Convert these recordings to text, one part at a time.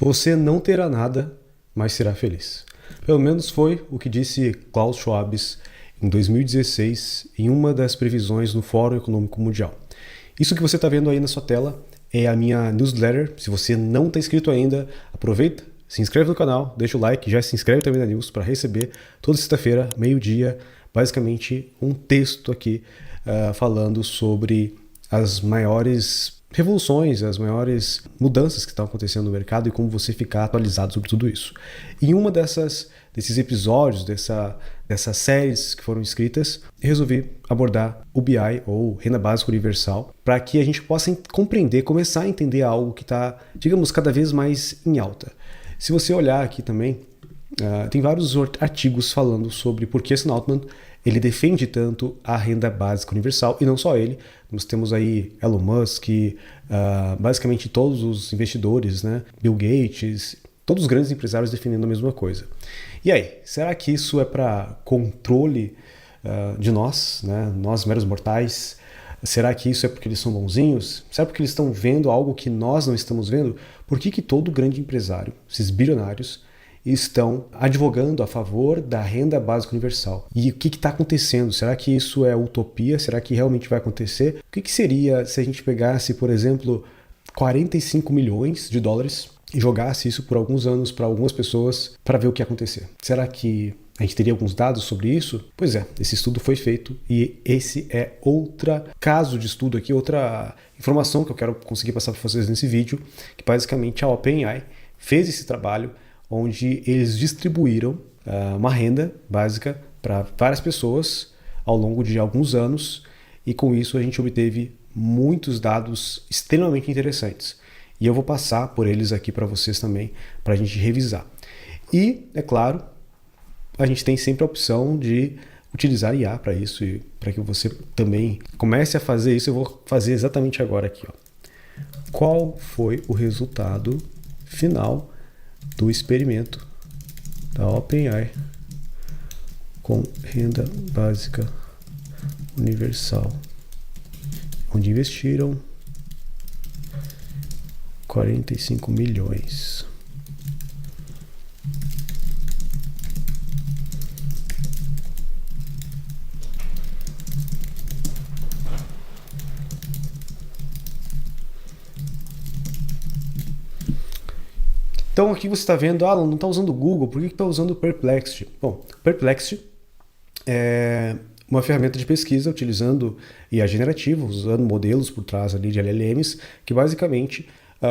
Você não terá nada, mas será feliz. Pelo menos foi o que disse Klaus Schwab em 2016 em uma das previsões no Fórum Econômico Mundial. Isso que você está vendo aí na sua tela é a minha newsletter. Se você não está inscrito ainda, aproveita, se inscreve no canal, deixa o like, já se inscreve também na news para receber toda sexta-feira, meio-dia, basicamente um texto aqui falando sobre as maiores revoluções, as maiores mudanças que estão acontecendo no mercado e como você ficar atualizado sobre tudo isso. Em uma desses episódios, dessas séries que foram escritas, eu resolvi abordar o BI, ou Renda Básica Universal, para que a gente possa compreender, começar a entender algo que está, digamos, cada vez mais em alta. Se você olhar aqui também, tem vários artigos falando sobre por que Sam Altman ele defende tanto a renda básica universal, e não só ele. Nós temos aí Elon Musk, basicamente todos os investidores, né? Bill Gates, todos os grandes empresários defendendo a mesma coisa. E aí, será que isso é para controle de nós, né? Nós meros mortais? Será que isso é porque eles são bonzinhos? Será porque eles estão vendo algo que nós não estamos vendo? Por que todo grande empresário, esses bilionários, estão advogando a favor da renda básica universal? E o que está acontecendo? Será que isso é utopia? Será que realmente vai acontecer? O que seria se a gente pegasse, por exemplo, 45 milhões de dólares e jogasse isso por alguns anos para algumas pessoas para ver o que ia acontecer? Será que a gente teria alguns dados sobre isso? Pois é, esse estudo foi feito e esse é outro caso de estudo aqui, outra informação que eu quero conseguir passar para vocês nesse vídeo, que basicamente a OpenAI fez esse trabalho onde eles distribuíram uma renda básica para várias pessoas ao longo de alguns anos, e com isso a gente obteve muitos dados extremamente interessantes. E eu vou passar por eles aqui para vocês também, para a gente revisar. E, é claro, a gente tem sempre a opção de utilizar IA para isso, e para que você também comece a fazer isso, eu vou fazer exatamente agora aqui. Qual foi o resultado final do experimento da OpenAI com renda básica universal, onde investiram 45 milhões. Então aqui você está vendo, não está usando o Google, por que está usando o Perplexity? Bom, Perplexity é uma ferramenta de pesquisa utilizando IA generativa, usando modelos por trás ali de LLMs, que basicamente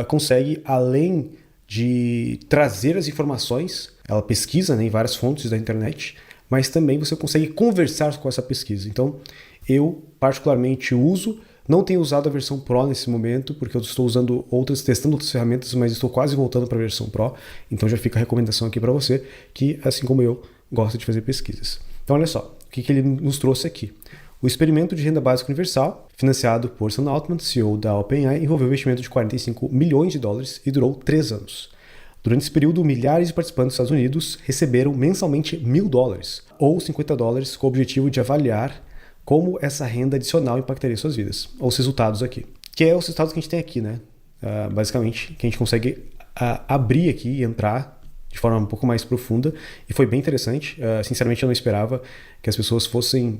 consegue, além de trazer as informações, ela pesquisa, né, em várias fontes da internet, mas também você consegue conversar com essa pesquisa. Então eu particularmente uso. Não tenho usado a versão Pro nesse momento, porque eu estou usando testando outras ferramentas, mas estou quase voltando para a versão Pro. Então já fica a recomendação aqui para você, que assim como eu, gosta de fazer pesquisas. Então olha só, o que ele nos trouxe aqui. O experimento de renda básica universal, financiado por Sam Altman, CEO da OpenAI, envolveu um investimento de 45 milhões de dólares e durou 3 anos. Durante esse período, milhares de participantes dos Estados Unidos receberam mensalmente $1.000, ou $50, com o objetivo de avaliar como essa renda adicional impactaria suas vidas. Os resultados aqui. Que é os resultados que a gente tem aqui, né? Basicamente, que a gente consegue abrir aqui e entrar de forma um pouco mais profunda. E foi bem interessante. Sinceramente, eu não esperava que as pessoas fossem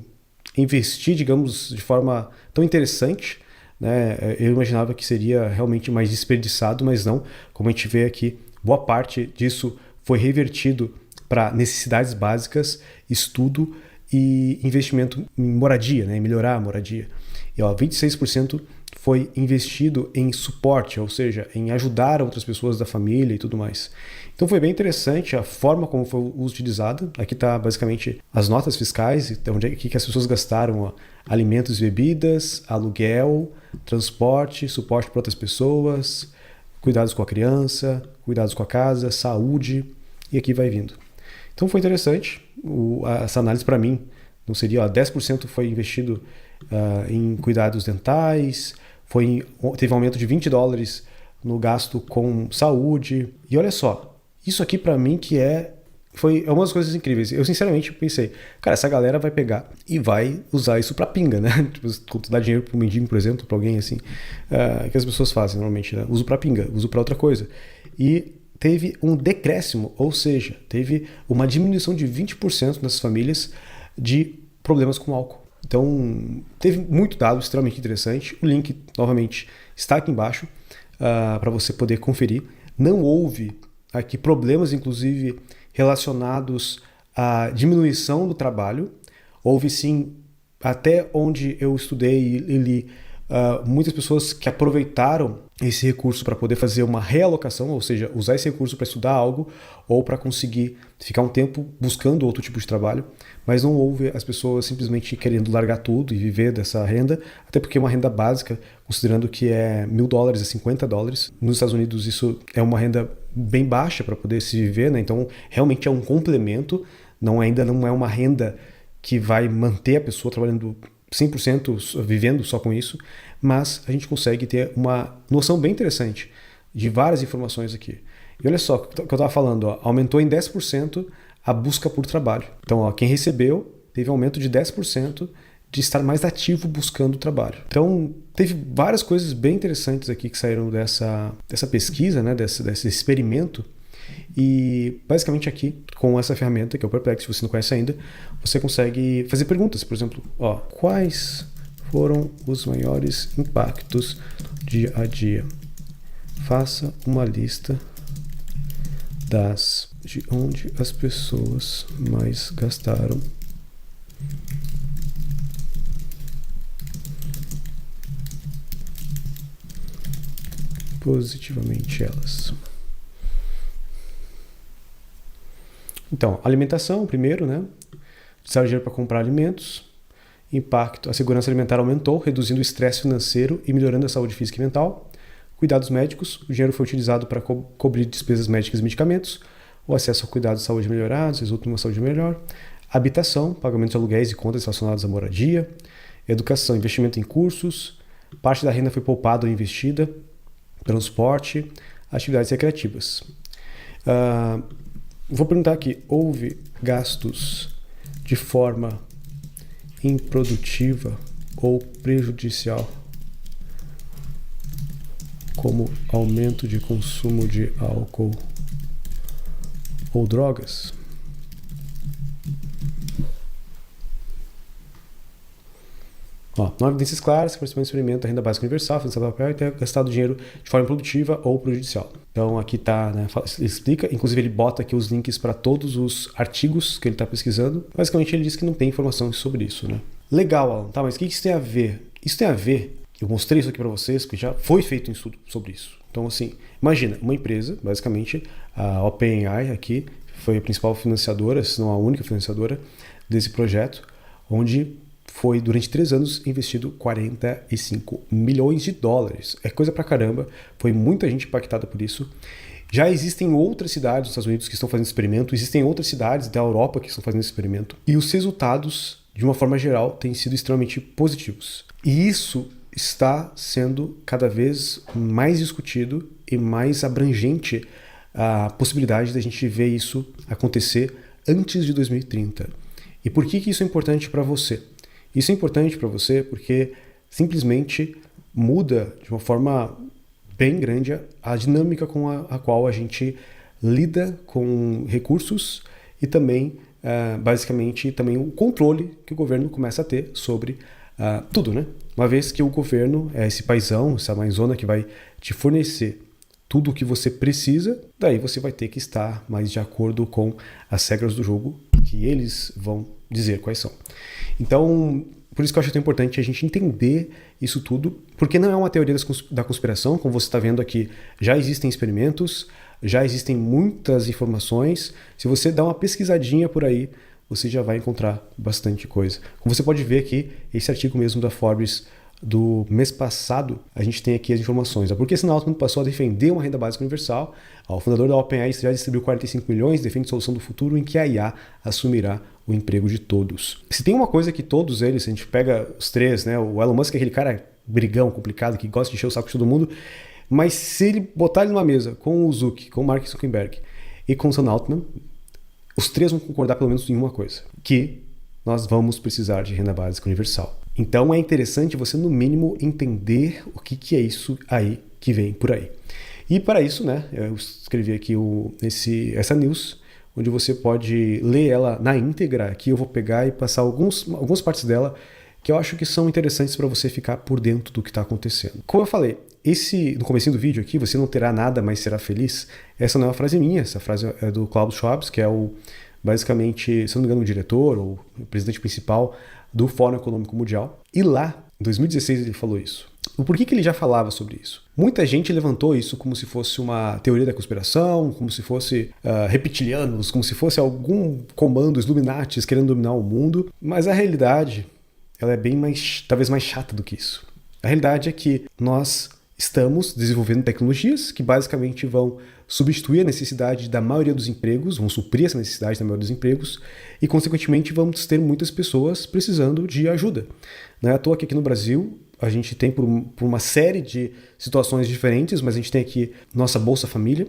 investir, digamos, de forma tão interessante, né? Eu imaginava que seria realmente mais desperdiçado, mas não. Como a gente vê aqui, boa parte disso foi revertido para necessidades básicas, estudo e investimento em moradia, né, em melhorar a moradia. E 26% foi investido em suporte, ou seja, em ajudar outras pessoas da família e tudo mais. Então foi bem interessante a forma como foi utilizada. Aqui está basicamente as notas fiscais, então onde é que as pessoas gastaram alimentos e bebidas, aluguel, transporte, suporte para outras pessoas, cuidados com a criança, cuidados com a casa, saúde, e aqui vai vindo. Então foi interessante. Essa análise para mim não seria 10% foi investido em cuidados dentais, teve um aumento de $20 no gasto com saúde. E olha só, isso aqui para mim que foi uma das coisas incríveis. Eu sinceramente pensei, cara, essa galera vai pegar e vai usar isso para pinga, né? Tipo, quando tu dá dinheiro para um mendigo, por exemplo, para alguém assim, que as pessoas fazem normalmente, né? Uso para pinga, uso para outra coisa. E teve um decréscimo, ou seja, teve uma diminuição de 20% nessas famílias de problemas com álcool. Então, teve muito dado extremamente interessante. O link, novamente, está aqui embaixo para você poder conferir. Não houve aqui problemas, inclusive, relacionados à diminuição do trabalho. Houve, sim, até onde eu estudei e li, muitas pessoas que aproveitaram esse recurso para poder fazer uma realocação, ou seja, usar esse recurso para estudar algo ou para conseguir ficar um tempo buscando outro tipo de trabalho, mas não houve as pessoas simplesmente querendo largar tudo e viver dessa renda, até porque é uma renda básica, considerando que é $1.000 a $50. Nos Estados Unidos isso é uma renda bem baixa para poder se viver, né? Então realmente é um complemento, ainda não é uma renda que vai manter a pessoa trabalhando 100% vivendo só com isso, mas a gente consegue ter uma noção bem interessante de várias informações aqui. E olha só o que eu estava falando, aumentou em 10% a busca por trabalho. Então, quem recebeu teve aumento de 10% de estar mais ativo buscando trabalho. Então, teve várias coisas bem interessantes aqui que saíram dessa pesquisa, né, desse experimento. E basicamente aqui, com essa ferramenta, que é o Perplex, se você não conhece ainda, você consegue fazer perguntas. Por exemplo, quais foram os maiores impactos dia a dia? Faça uma lista de onde as pessoas mais gastaram positivamente elas. Então, alimentação, primeiro, né? Precisar de dinheiro para comprar alimentos. Impacto, a segurança alimentar aumentou, reduzindo o estresse financeiro e melhorando a saúde física e mental. Cuidados médicos, o dinheiro foi utilizado para cobrir despesas médicas e medicamentos. O acesso a cuidados de saúde melhorados, resulta em uma saúde melhor. Habitação, pagamento de aluguéis e contas relacionadas à moradia. Educação, investimento em cursos. Parte da renda foi poupada ou investida. Transporte, atividades recreativas. Vou perguntar aqui, houve gastos de forma improdutiva ou prejudicial, como aumento de consumo de álcool ou drogas? Não há evidências claras que participante experimenta a renda básica universal, financiada pelo papel e ter gastado dinheiro de forma produtiva ou prejudicial. Então aqui está, né, explica, inclusive ele bota aqui os links para todos os artigos que ele está pesquisando. Basicamente ele diz que não tem informação sobre isso, né? Legal, Alan, tá, mas o que isso tem a ver? Isso tem a ver, eu mostrei isso aqui para vocês, que já foi feito um estudo sobre isso. Então assim, imagina, uma empresa, basicamente a OpenAI aqui, foi a principal financiadora, se não a única financiadora desse projeto, onde foi, durante 3 anos, investido $45 milhões. É coisa pra caramba, foi muita gente impactada por isso. Já existem outras cidades dos Estados Unidos que estão fazendo experimento, existem outras cidades da Europa que estão fazendo experimento, e os resultados, de uma forma geral, têm sido extremamente positivos. E isso está sendo cada vez mais discutido e mais abrangente a possibilidade da gente ver isso acontecer antes de 2030. E por que isso é importante para você? Isso é importante para você porque simplesmente muda de uma forma bem grande a dinâmica com a qual a gente lida com recursos e também, basicamente, também o controle que o governo começa a ter sobre tudo, né? Uma vez que o governo é esse paizão, essa mãezona que vai te fornecer tudo o que você precisa, daí você vai ter que estar mais de acordo com as regras do jogo que eles vão dizer quais são. Então, por isso que eu acho tão importante a gente entender isso tudo, porque não é uma teoria da conspiração, como você está vendo aqui, já existem experimentos, já existem muitas informações. Se você dá uma pesquisadinha por aí, você já vai encontrar bastante coisa. Como você pode ver aqui, esse artigo mesmo da Forbes do mês passado, a gente tem aqui as informações. Por que Sam Altman passou a defender uma renda básica universal? O fundador da OpenAI já distribuiu 45 milhões, defende solução do futuro em que a IA assumirá o emprego de todos. Se tem uma coisa que todos eles, se a gente pega os três, né, o Elon Musk é aquele cara brigão, complicado, que gosta de encher o saco de todo mundo, mas se ele botar ele numa mesa com o Zuck, com o Mark Zuckerberg e com o Sam Altman, os três vão concordar pelo menos em uma coisa, que nós vamos precisar de renda básica universal. Então é interessante você, no mínimo, entender o que é isso aí que vem por aí. E para isso, né, eu escrevi aqui essa news, onde você pode ler ela na íntegra. Aqui eu vou pegar e passar algumas partes dela que eu acho que são interessantes para você ficar por dentro do que está acontecendo. Como eu falei, no comecinho do vídeo aqui, você não terá nada, mas será feliz. Essa não é uma frase minha, essa frase é do Klaus Schwab, que é basicamente, se não me engano, o diretor ou o presidente principal do Fórum Econômico Mundial. E lá, em 2016, ele falou isso. Por que ele já falava sobre isso? Muita gente levantou isso como se fosse uma teoria da conspiração, como se fosse reptilianos, como se fosse algum comando, Illuminatis querendo dominar o mundo. Mas a realidade, ela é talvez mais chata do que isso. A realidade é que nós estamos desenvolvendo tecnologias que basicamente vão substituir a necessidade da maioria dos empregos, vão suprir essa necessidade da maioria dos empregos e, consequentemente, vamos ter muitas pessoas precisando de ajuda. Não é à toa que aqui no Brasil a gente tem, por uma série de situações diferentes, mas a gente tem aqui nossa Bolsa Família,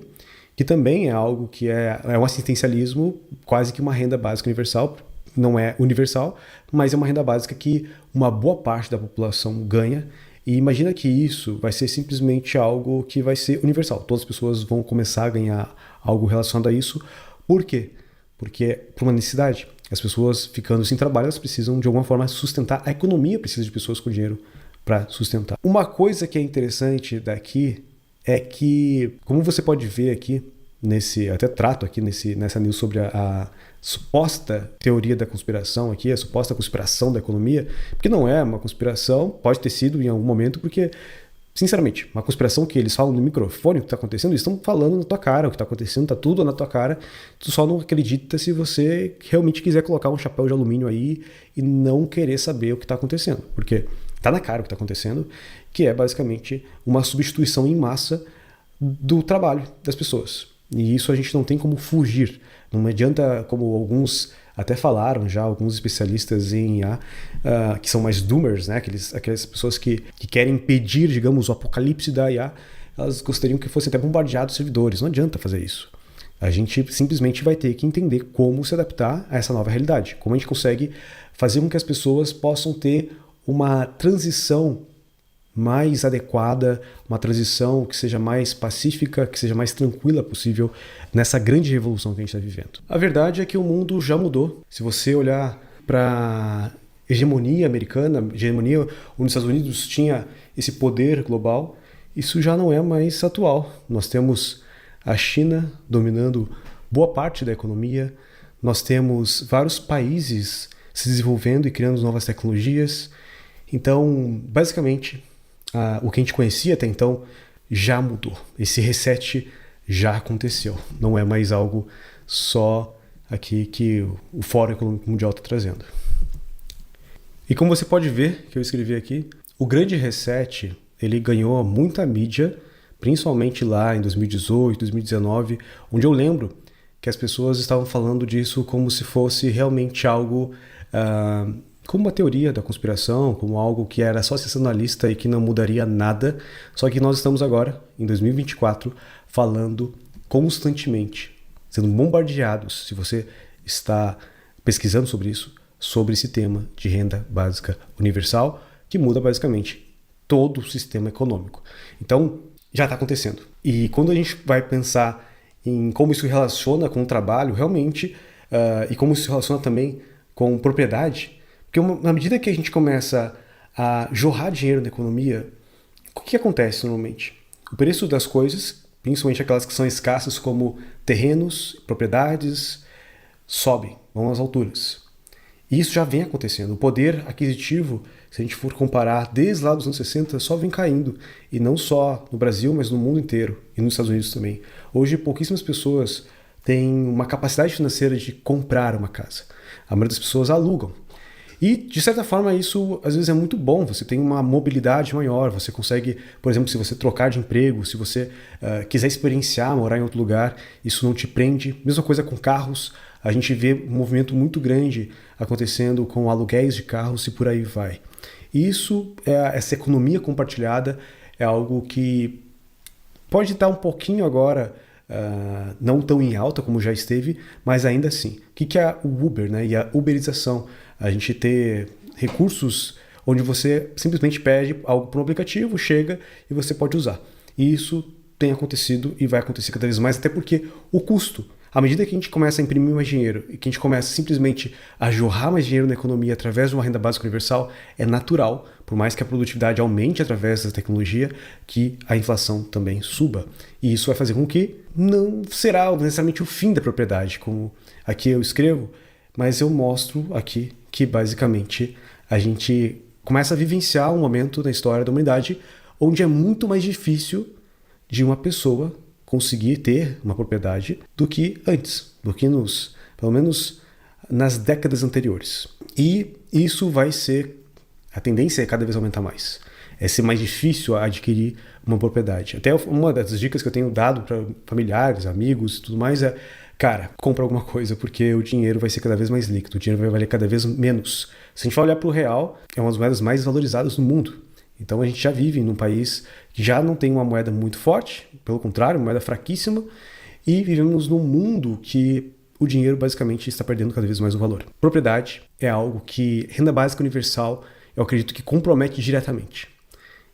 que também é algo que é um assistencialismo, quase que uma renda básica universal. Não é universal, mas é uma renda básica que uma boa parte da população ganha. E imagina que isso vai ser simplesmente algo que vai ser universal. Todas as pessoas vão começar a ganhar algo relacionado a isso. Por quê? Porque é por uma necessidade. As pessoas ficando sem trabalho, elas precisam de alguma forma sustentar. A economia precisa de pessoas com dinheiro para sustentar. Uma coisa que é interessante daqui é que, como você pode ver aqui, até trato aqui nessa news sobre a suposta teoria da conspiração aqui, a suposta conspiração da economia, porque não é uma conspiração, pode ter sido em algum momento, porque, sinceramente, uma conspiração que eles falam no microfone, o que está acontecendo, eles estão falando na tua cara, o que está acontecendo, está tudo na tua cara, tu só não acredita se você realmente quiser colocar um chapéu de alumínio aí e não querer saber o que está acontecendo, porque está na cara o que está acontecendo, que é basicamente uma substituição em massa do trabalho das pessoas. E isso a gente não tem como fugir. Não adianta, como alguns até falaram já, alguns especialistas em IA, que são mais doomers, né? Aquelas pessoas que querem impedir, digamos, o apocalipse da IA, elas gostariam que fossem até bombardeados os servidores. Não adianta fazer isso. A gente simplesmente vai ter que entender como se adaptar a essa nova realidade. Como a gente consegue fazer com que as pessoas possam ter uma transição mais adequada, uma transição que seja mais pacífica, que seja mais tranquila possível nessa grande revolução que a gente está vivendo. A verdade é que o mundo já mudou. Se você olhar para hegemonia americana, hegemonia onde os Estados Unidos tinha esse poder global, isso já não é mais atual. Nós temos a China dominando boa parte da economia, nós temos vários países se desenvolvendo e criando novas tecnologias. Então, basicamente, o que a gente conhecia até então já mudou. Esse reset já aconteceu. Não é mais algo só aqui que o Fórum Econômico Mundial está trazendo. E como você pode ver, que eu escrevi aqui, o grande reset ele ganhou muita mídia, principalmente lá em 2018, 2019, onde eu lembro que as pessoas estavam falando disso como se fosse realmente algo como uma teoria da conspiração, como algo que era só sensacionalista e que não mudaria nada. Só que nós estamos agora, em 2024, falando constantemente, sendo bombardeados, se você está pesquisando sobre isso, sobre esse tema de renda básica universal, que muda basicamente todo o sistema econômico. Então, já está acontecendo. E quando a gente vai pensar em como isso relaciona com o trabalho, realmente, e como isso se relaciona também com propriedade, porque na medida que a gente começa a jorrar dinheiro na economia, o que acontece normalmente? O preço das coisas, principalmente aquelas que são escassas como terrenos, propriedades, sobem, vão às alturas. E isso já vem acontecendo. O poder aquisitivo, se a gente for comparar desde lá dos anos 60, só vem caindo. E não só no Brasil, mas no mundo inteiro e nos Estados Unidos também. Hoje, pouquíssimas pessoas têm uma capacidade financeira de comprar uma casa. A maioria das pessoas alugam. E, de certa forma, isso às vezes é muito bom. Você tem uma mobilidade maior, você consegue, por exemplo, se você trocar de emprego, se você quiser experienciar, morar em outro lugar, isso não te prende. Mesma coisa com carros, a gente vê um movimento muito grande acontecendo com aluguéis de carros e por aí vai. E isso, essa economia compartilhada, é algo que pode estar um pouquinho agora, não tão em alta como já esteve, mas ainda assim. O que é o Uber, né? E a uberização? A gente ter recursos onde você simplesmente pede algo para um aplicativo, chega e você pode usar. E isso tem acontecido e vai acontecer cada vez mais, até porque o custo, à medida que a gente começa a imprimir mais dinheiro e que a gente começa simplesmente a jorrar mais dinheiro na economia através de uma renda básica universal, é natural, por mais que a produtividade aumente através da tecnologia, que a inflação também suba. E isso vai fazer com que não será necessariamente o fim da propriedade, como aqui eu escrevo, mas eu mostro aqui que basicamente a gente começa a vivenciar um momento na história da humanidade onde é muito mais difícil de uma pessoa conseguir ter uma propriedade do que antes, do que pelo menos nas décadas anteriores. E isso vai ser, a tendência é cada vez aumentar mais. É ser mais difícil adquirir uma propriedade. Até uma das dicas que eu tenho dado para familiares, amigos e tudo mais é, cara, compra alguma coisa, porque o dinheiro vai ser cada vez mais líquido, o dinheiro vai valer cada vez menos. Se a gente for olhar para o real, é uma das moedas mais valorizadas do mundo. Então a gente já vive num país que já não tem uma moeda muito forte, pelo contrário, uma moeda fraquíssima, e vivemos num mundo que o dinheiro basicamente está perdendo cada vez mais o valor. Propriedade é algo que renda básica universal, eu acredito que compromete diretamente.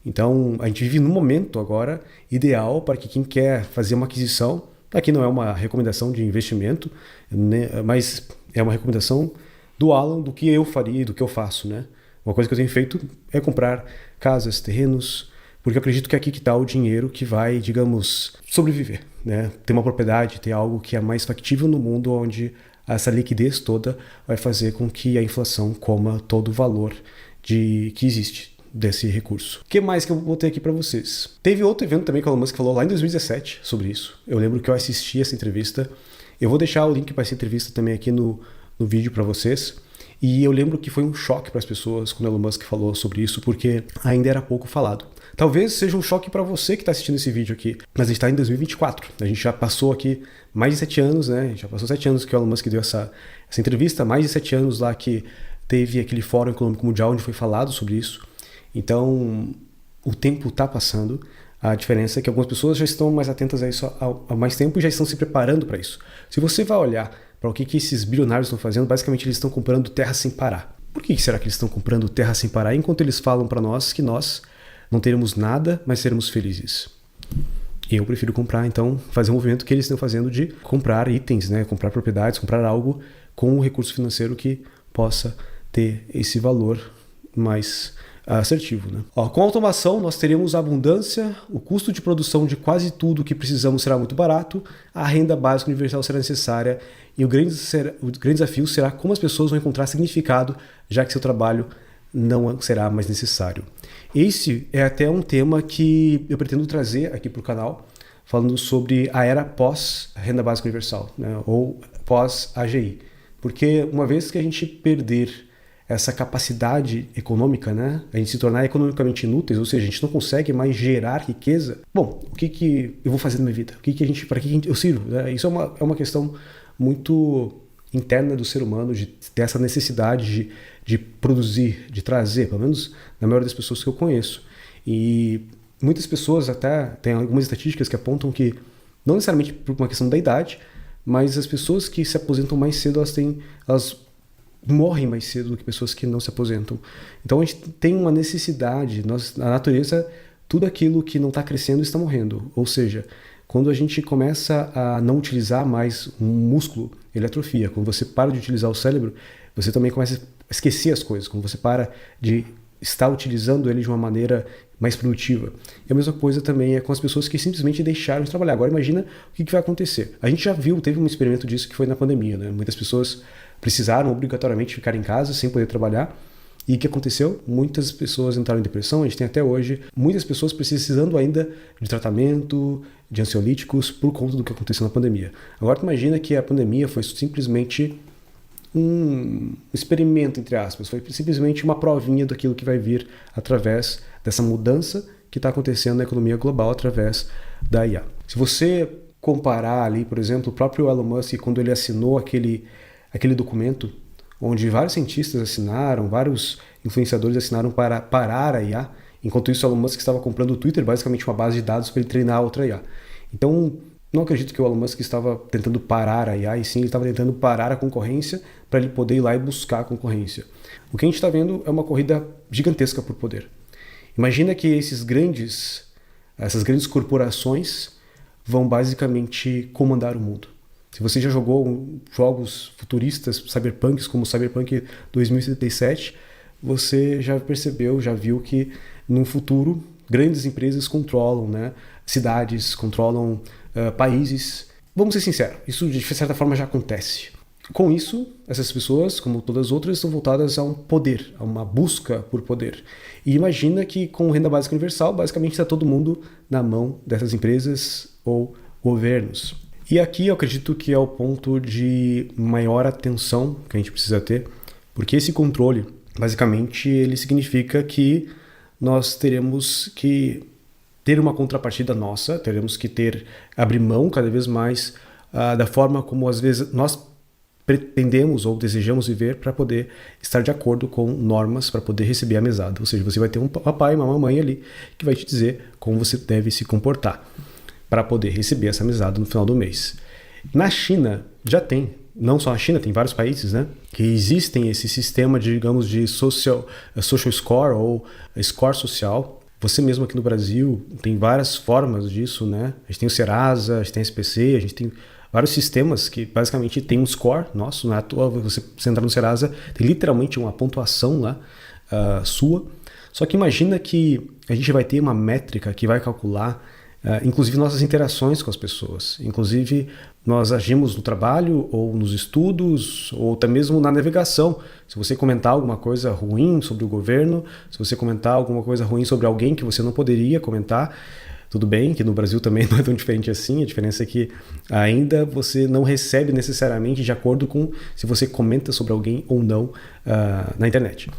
Então a gente vive num momento agora ideal para que quem quer fazer uma aquisição, aqui não é uma recomendação de investimento, né, mas é uma recomendação do Alan, do que eu faria e do que eu faço, né? Uma coisa que eu tenho feito é comprar casas, terrenos, porque eu acredito que é aqui que está o dinheiro que vai, digamos, sobreviver, né? Ter uma propriedade, ter algo que é mais factível no mundo, onde essa liquidez toda vai fazer com que a inflação coma todo o valor que existe desse recurso. O que mais que eu botei aqui para vocês? Teve outro evento também que o Elon Musk falou lá em 2017 sobre isso. Eu lembro que eu assisti essa entrevista. Eu vou deixar o link para essa entrevista também aqui no vídeo para vocês. E eu lembro que foi um choque para as pessoas quando Elon Musk falou sobre isso, porque ainda era pouco falado. Talvez seja um choque para você que está assistindo esse vídeo aqui, mas a gente está em 2024. A gente já passou aqui mais de 7 anos, né? Já passou 7 anos que o Elon Musk deu essa entrevista, mais de 7 anos lá que teve aquele Fórum Econômico Mundial onde foi falado sobre isso. Então, o tempo está passando. A diferença é que algumas pessoas já estão mais atentas a isso há mais tempo e já estão se preparando para isso. Se você vai olhar para o que esses bilionários estão fazendo, basicamente eles estão comprando terra sem parar. Por que será que eles estão comprando terra sem parar, enquanto eles falam para nós que nós não teremos nada, mas seremos felizes? Eu prefiro comprar, então, fazer um movimento que eles estão fazendo de comprar itens, né? Comprar propriedades, comprar algo com um recurso financeiro que possa ter esse valor mais assertivo, né? Com a automação, nós teremos abundância, o custo de produção de quase tudo que precisamos será muito barato, a renda básica universal será necessária e o grande desafio será como as pessoas vão encontrar significado, já que seu trabalho não será mais necessário. Esse é até um tema que eu pretendo trazer aqui para o canal, falando sobre a era pós-renda básica universal, né? Ou pós-AGI. Porque uma vez que a gente perder essa capacidade econômica, né? A gente se tornar economicamente inúteis, ou seja, a gente não consegue mais gerar riqueza. Bom, o que eu vou fazer na minha vida? Para que eu sirvo? Né? Isso é uma questão muito interna do ser humano, de ter essa necessidade de produzir, de trazer, pelo menos na maioria das pessoas que eu conheço. E muitas pessoas até, tem algumas estatísticas que apontam que, não necessariamente por uma questão da idade, mas as pessoas que se aposentam mais cedo, elas morrem mais cedo do que pessoas que não se aposentam. Então a gente tem uma necessidade, a natureza, tudo aquilo que não está crescendo está morrendo. Ou seja, quando a gente começa a não utilizar mais um músculo, ele atrofia. Quando você para de utilizar o cérebro, você também começa a esquecer as coisas. Quando você para de estar utilizando ele de uma maneira mais produtiva. E a mesma coisa também é com as pessoas que simplesmente deixaram de trabalhar. Agora imagina o que vai acontecer. A gente já viu, teve um experimento disso que foi na pandemia, né? Muitas pessoas precisaram obrigatoriamente ficar em casa sem poder trabalhar. E o que aconteceu? Muitas pessoas entraram em depressão. A gente tem até hoje muitas pessoas precisando ainda de tratamento, de ansiolíticos por conta do que aconteceu na pandemia. Agora tu imagina que a pandemia foi simplesmente um experimento, entre aspas, foi simplesmente uma provinha daquilo que vai vir através dessa mudança que está acontecendo na economia global através da IA. Se você comparar ali, por exemplo, o próprio Elon Musk, quando ele assinou aquele documento, onde vários cientistas assinaram, vários influenciadores assinaram para parar a IA, enquanto isso o Elon Musk estava comprando o Twitter, basicamente uma base de dados para ele treinar outra IA. Então, não acredito que o Elon Musk estava tentando parar a IA, e sim ele estava tentando parar a concorrência para ele poder ir lá e buscar a concorrência. O que a gente está vendo é uma corrida gigantesca por poder. Imagina que esses grandes essas grandes corporações vão basicamente comandar o mundo. Se você já jogou jogos futuristas, cyberpunks, como Cyberpunk 2077, você já percebeu, já viu que no futuro grandes empresas controlam, né, cidades, controlam países. Vamos ser sinceros, isso de certa forma já acontece. Com isso, essas pessoas, como todas as outras, estão voltadas a um poder, a uma busca por poder. E imagina que com renda básica universal, basicamente está todo mundo na mão dessas empresas ou governos. E aqui eu acredito que é o ponto de maior atenção que a gente precisa ter, porque esse controle, basicamente, ele significa que nós teremos que ter uma contrapartida nossa, teremos que abrir mão cada vez mais da forma como às vezes nós pretendemos ou desejamos viver para poder estar de acordo com normas para poder receber a mesada. Ou seja, você vai ter um papai, uma mamãe ali que vai te dizer como você deve se comportar para poder receber essa mesada no final do mês. Na China já tem, não só na China, tem vários países, né, que existem esse sistema de, digamos, de social score ou score social. Você mesmo aqui no Brasil tem várias formas disso, né? A gente tem o Serasa, a gente tem a SPC, a gente tem vários sistemas que basicamente tem um score nosso, não é à toa você entrar no Serasa, tem literalmente uma pontuação lá sua. Só que imagina que a gente vai ter uma métrica que vai calcular inclusive nossas interações com as pessoas. Inclusive nós agimos no trabalho ou nos estudos ou até mesmo na navegação. Se você comentar alguma coisa ruim sobre o governo, se você comentar alguma coisa ruim sobre alguém que você não poderia comentar, tudo bem que no Brasil também não é tão diferente assim. A diferença é que ainda você não recebe necessariamente de acordo com se você comenta sobre alguém ou não na internet.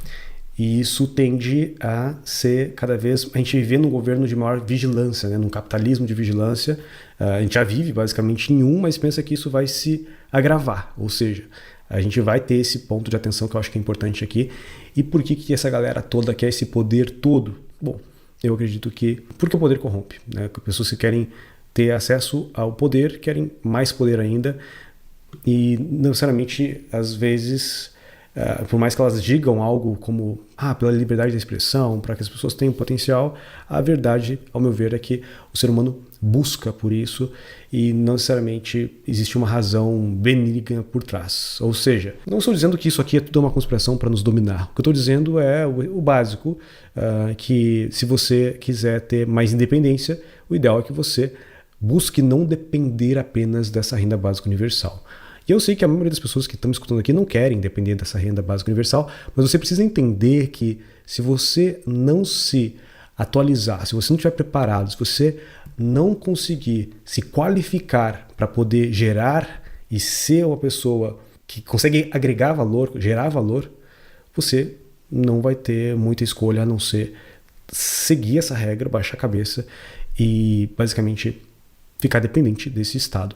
E isso tende a ser cada vez... A gente vive num governo de maior vigilância, né? Num capitalismo de vigilância. A gente já vive basicamente em mas pensa que isso vai se agravar. Ou seja, a gente vai ter esse ponto de atenção que eu acho que é importante aqui. E por que essa galera toda quer esse poder todo? Bom, eu acredito que... Porque o poder corrompe, né? Pessoas que querem ter acesso ao poder, querem mais poder ainda. E não necessariamente, às vezes... por mais que elas digam algo como pela liberdade de expressão, para que as pessoas tenham potencial, a verdade, ao meu ver, é que o ser humano busca por isso e não necessariamente existe uma razão benigna por trás. Ou seja, não estou dizendo que isso aqui é tudo uma conspiração para nos dominar. O que eu estou dizendo é o básico, que se você quiser ter mais independência, o ideal é que você busque não depender apenas dessa renda básica universal. E eu sei que a maioria das pessoas que estão me escutando aqui não querem depender dessa renda básica universal, mas você precisa entender que se você não se atualizar, se você não estiver preparado, se você não conseguir se qualificar para poder gerar e ser uma pessoa que consegue agregar valor, gerar valor, você não vai ter muita escolha a não ser seguir essa regra, baixar a cabeça e basicamente ficar dependente desse estado.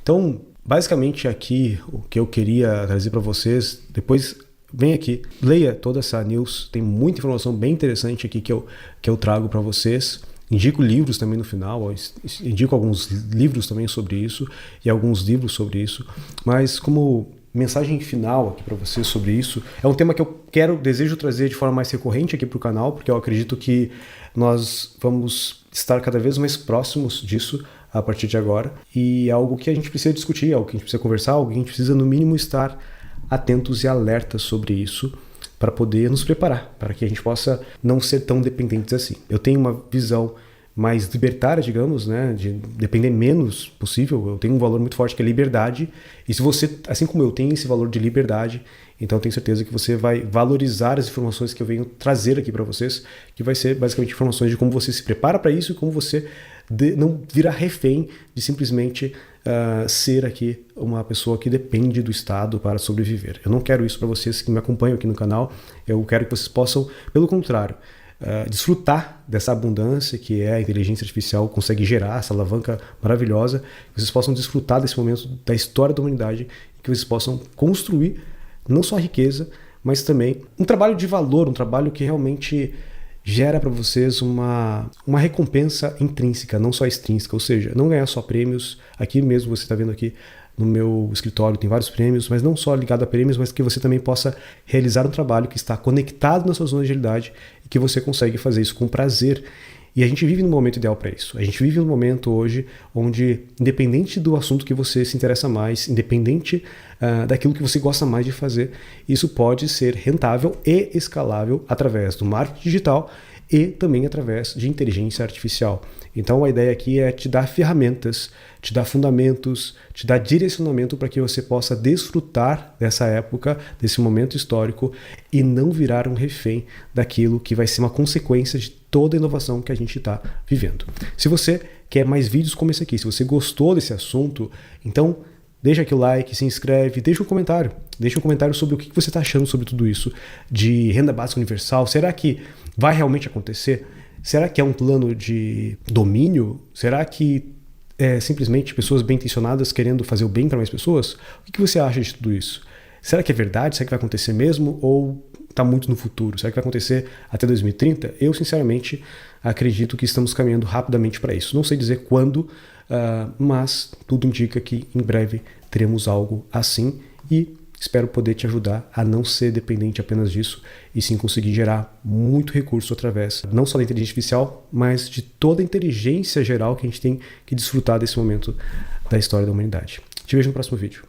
Então, basicamente aqui o que eu queria trazer para vocês, depois vem aqui, leia toda essa news, tem muita informação bem interessante aqui que eu trago para vocês. Indico livros também no final, indico alguns livros também sobre isso e alguns livros sobre isso, mas como mensagem final aqui para vocês sobre isso, é um tema que eu desejo trazer de forma mais recorrente aqui para o canal, porque eu acredito que nós vamos estar cada vez mais próximos disso a partir de agora, e é algo que a gente precisa discutir, é algo que a gente precisa conversar, algo que a gente precisa no mínimo estar atentos e alertas sobre isso para poder nos preparar, para que a gente possa não ser tão dependentes assim. Eu tenho uma visão mais libertária, digamos, né, de depender menos possível. Eu tenho um valor muito forte que é liberdade, e se você, assim como eu, tem esse valor de liberdade, então eu tenho certeza que você vai valorizar as informações que eu venho trazer aqui para vocês, que vai ser basicamente informações de como você se prepara para isso e como você não virar refém de simplesmente ser aqui uma pessoa que depende do Estado para sobreviver. Eu não quero isso para vocês que me acompanham aqui no canal. Eu quero que vocês possam, pelo contrário, desfrutar dessa abundância que a inteligência artificial consegue gerar, essa alavanca maravilhosa, que vocês possam desfrutar desse momento da história da humanidade e que vocês possam construir não só a riqueza, mas também um trabalho de valor, um trabalho que realmente gera para vocês uma recompensa intrínseca, não só extrínseca, ou seja, não ganhar só prêmios. Aqui mesmo você está vendo aqui no meu escritório tem vários prêmios, mas não só ligado a prêmios, mas que você também possa realizar um trabalho que está conectado na sua zona de realidade e que você consegue fazer isso com prazer. E a gente vive num momento ideal para isso. A gente vive num momento hoje onde, independente do assunto que você se interessa mais, independente daquilo que você gosta mais de fazer, isso pode ser rentável e escalável através do marketing digital e também através de inteligência artificial. Então a ideia aqui é te dar ferramentas, te dar fundamentos, te dar direcionamento para que você possa desfrutar dessa época, desse momento histórico e não virar um refém daquilo que vai ser uma consequência de toda a inovação que a gente está vivendo. Se você quer mais vídeos como esse aqui, se você gostou desse assunto, então deixa aqui o like, se inscreve, deixa um comentário. Deixa um comentário sobre o que você está achando sobre tudo isso de renda básica universal. Será que vai realmente acontecer? Será que é um plano de domínio? Será que é simplesmente pessoas bem-intencionadas querendo fazer o bem para mais pessoas? O que você acha de tudo isso? Será que é verdade? Será que vai acontecer mesmo? Ou está muito no futuro? Será que vai acontecer até 2030? Eu, sinceramente, acredito que estamos caminhando rapidamente para isso. Não sei dizer quando, mas tudo indica que em breve teremos algo assim e espero poder te ajudar a não ser dependente apenas disso e sim conseguir gerar muito recurso através não só da inteligência artificial, mas de toda a inteligência geral que a gente tem que desfrutar desse momento da história da humanidade. Te vejo no próximo vídeo.